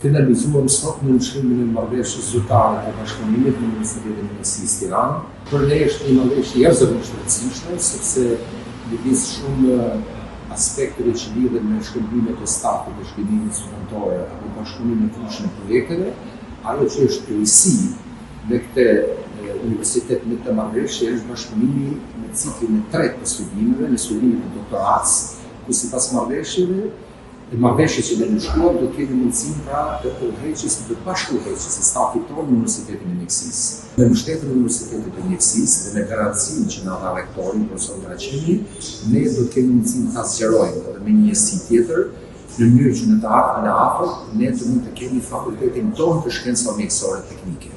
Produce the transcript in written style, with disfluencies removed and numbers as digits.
Finalizuam sot në nështrimin e marrëveshjes zyrtare të bashkëpunimit në Universitetin e Mjekësisë Tiranë. Për ne është një marrëveshje jashtëzakonisht e rëndësishme, sepse lëviz shumë aspekteve që lidhen me shkëmbimet e stafit të shkëmbimit studentore apo bashkëpunimin e fushën e projekteve. Ajo që është kryesi me këtë universitet me këtë marrëveshje është bashkëpunimi me ciklin e tretë të studimeve, në studimet e doktoratës, ku sipas marrëveshjes që ne nënshkruam do kemi mundësinë pra të udhëheqjes të bashkëudhëheqjes së stafit tonë në Universitetin e Mjekësisë. Me mbështetjen e Universitetit të Mjekësisë dhe me garancinë që na dha rektori profesor Draqini, ne do të kemi mundësinë ta zgjerojmë edhe me një njësi tjetër, në mënyrë që në të ardhmen e afërt ne të mund të kemi fakultetin tonë të shkencave mjekësore teknike.